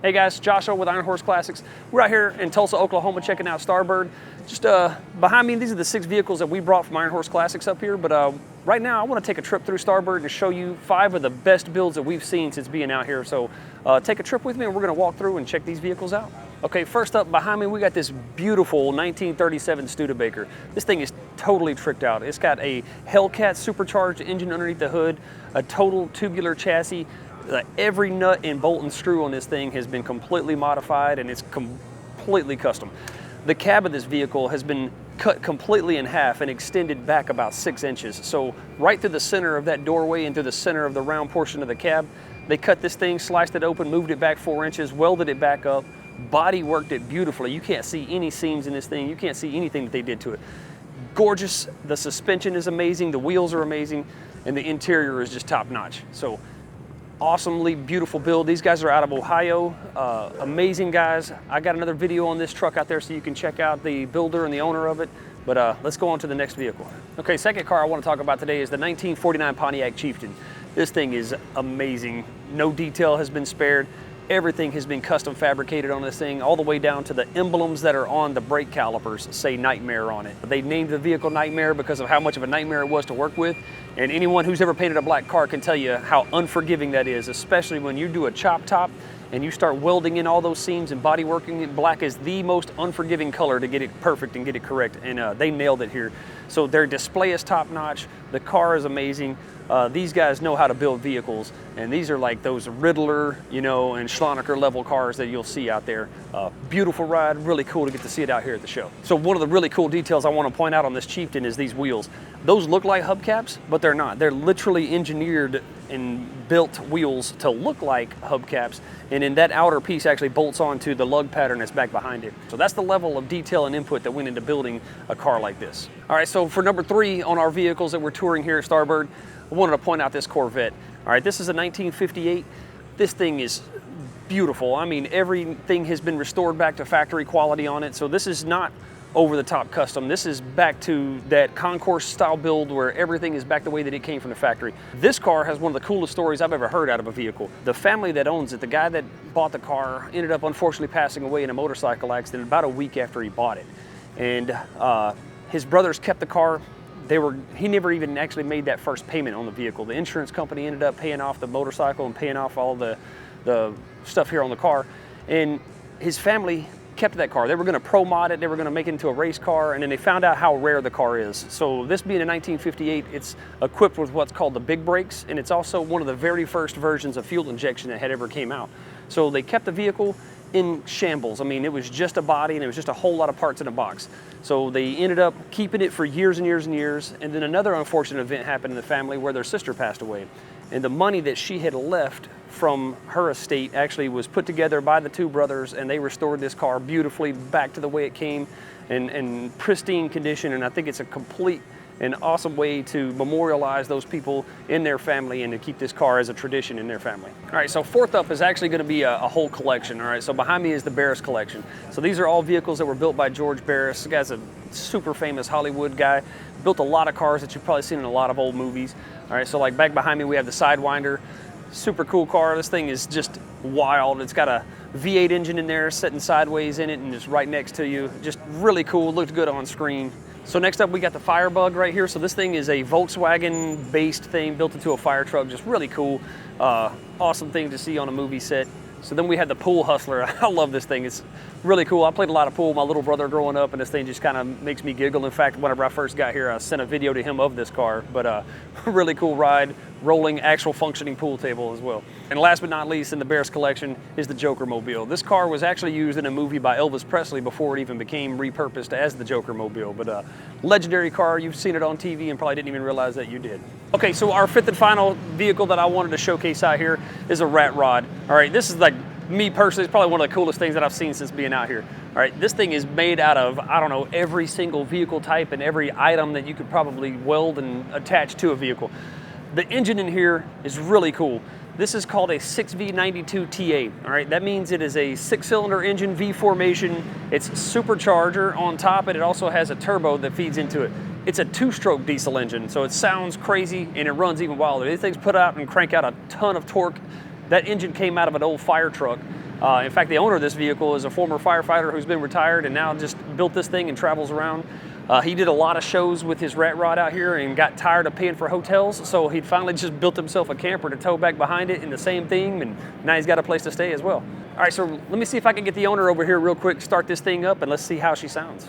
Hey guys, Joshua with Ironhorse Classics. We're out here in Tulsa, Oklahoma checking out Starbird. Just behind me, these are the 6 vehicles that we brought from Ironhorse Classics up here, but right now I want to take a trip through Starbird and show you 5 of the best builds that we've seen since being out here. So take a trip with me and we're going to walk through and check these vehicles out. Okay, first up behind me we got this beautiful 1937 Studebaker. This thing is totally tricked out. It's got a Hellcat supercharged engine underneath the hood, a total tubular chassis. Every nut and bolt and screw on this thing has been completely modified and it's completely custom. The cab of this vehicle has been cut completely in half and extended back about 6 inches. So right through the center of that doorway and through the center of the round portion of the cab, they cut this thing, sliced it open, moved it back 4 inches, welded it back up, body worked it beautifully. You can't see any seams in this thing. You can't see anything that they did to it. Gorgeous. The suspension is amazing. The wheels are amazing. And the interior is just top notch. So awesomely beautiful build. These guys are out of Ohio. Amazing guys. I got another video on this truck out there so you can check out the builder and the owner of it. But let's go on to the next vehicle. Okay, second car I want to talk about today is the 1949 Pontiac Chieftain. This thing is amazing. No detail has been spared. Everything has been custom fabricated on this thing, all the way down to the emblems that are on the brake calipers say Nightmare on it. They named the vehicle Nightmare because of how much of a nightmare it was to work with. And anyone who's ever painted a black car can tell you how unforgiving that is, especially when you do a chop top and you start welding in all those seams and body working it. Black is the most unforgiving color to get it perfect and get it correct, and they nailed it here. So their display is top notch, the car is amazing. These guys know how to build vehicles, and these are like those Riddler, you know, and Schlonecker level cars that you'll see out there. Beautiful ride, really cool to get to see it out here at the show. So one of the really cool details I want to point out on this Chieftain is these wheels. Those look like hubcaps, but they're not. They're literally engineered and built wheels to look like hubcaps, and then that outer piece actually bolts onto the lug pattern that's back behind it. So that's the level of detail and input that went into building a car like this. All right, so for number 3 on our vehicles that we're touring here at Starbird, I wanted to point out this Corvette. All right, this is a 1958. This thing is beautiful. I mean, everything has been restored back to factory quality on it. So this is not over-the-top custom. This is back to that concourse style build where everything is back the way that it came from the factory. This car has one of the coolest stories I've ever heard out of a vehicle. The family that owns it, the guy that bought the car, ended up unfortunately passing away in a motorcycle accident about a week after he bought it. And his brothers kept the car. He never even actually made that first payment on the vehicle. The insurance company ended up paying off the motorcycle and paying off all the stuff here on the car. And his family kept that car. They were going to pro mod it, they were going to make it into a race car, and then they found out how rare the car is. So this being a 1958, it's equipped with what's called the big brakes, and it's also one of the very first versions of fuel injection that had ever came out. So they kept the vehicle in shambles. I mean, it was just a body and it was just a whole lot of parts in a box. So they ended up keeping it for years and years and years, and then another unfortunate event happened in the family where their sister passed away. And the money that she had left from her estate actually was put together by the 2 brothers, and they restored this car beautifully back to the way it came in pristine condition. And I think it's a complete and awesome way to memorialize those people in their family and to keep this car as a tradition in their family. All right, so fourth up is actually going to be a whole collection. All right, so behind me is the Barris collection. So these are all vehicles that were built by George Barris. This guy's a super famous Hollywood guy. Built a lot of cars that you've probably seen in a lot of old movies. All right, so like back behind me we have the Sidewinder. Super cool car. This thing is just wild. It's got a V8 engine in there sitting sideways in it and just right next to you. Just really cool, looked good on screen. So next up we got the Firebug right here. So this thing is a Volkswagen based thing built into a fire truck. Just really cool. Awesome thing to see on a movie set. So then we had the Pool Hustler. I love this thing. It's really cool. I played a lot of pool with my little brother growing up, and this thing just kind of makes me giggle. In fact, whenever I first got here, I sent a video to him of this car. But really cool ride, rolling, actual functioning pool table as well. And last but not least in the Barris collection is the Joker Mobile. This car was actually used in a movie by Elvis Presley before it even became repurposed as the Joker Mobile. But legendary car. You've seen it on TV and probably didn't even realize that you did. Okay, so our 5th and final vehicle that I wanted to showcase out here is a Rat Rod. All right, this is like, me personally, it's probably one of the coolest things that I've seen since being out here. All right, this thing is made out of, I don't know, every single vehicle type and every item that you could probably weld and attach to a vehicle. The engine in here is really cool. This is called a 6V92TA, all right? That means it is a 6-cylinder engine, V formation. It's supercharger on top, and it also has a turbo that feeds into it. It's a 2-stroke diesel engine, so it sounds crazy and it runs even wilder. These things put out and crank out a ton of torque. That engine came out of an old fire truck In fact, the owner of this vehicle is a former firefighter who's been retired and now just built this thing and travels around. He did a lot of shows with his rat rod out here and got tired of paying for hotels, so he finally just built himself a camper to tow back behind it in the same theme, and now he's got a place to stay as well. All right, so let me see if I can get the owner over here real quick, start this thing up, and let's see how she sounds.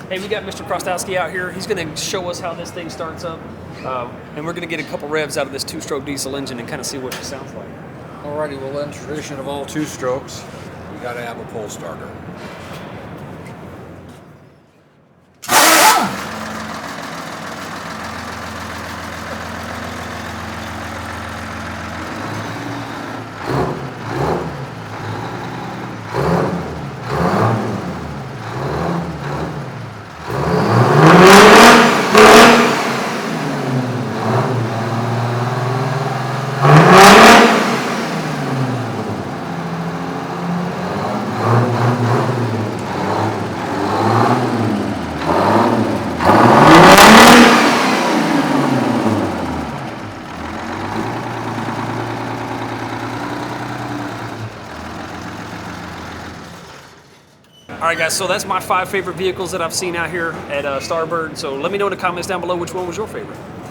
Hey, we got Mr. Krostowski out here. He's gonna show us how this thing starts up, and we're gonna get a couple revs out of this two-stroke diesel engine and kind of see what it sounds like. Alrighty, well, in tradition of all two-strokes, you gotta have a pull starter. All right, guys, so that's my 5 favorite vehicles that I've seen out here at Starbird. So let me know in the comments down below which one was your favorite.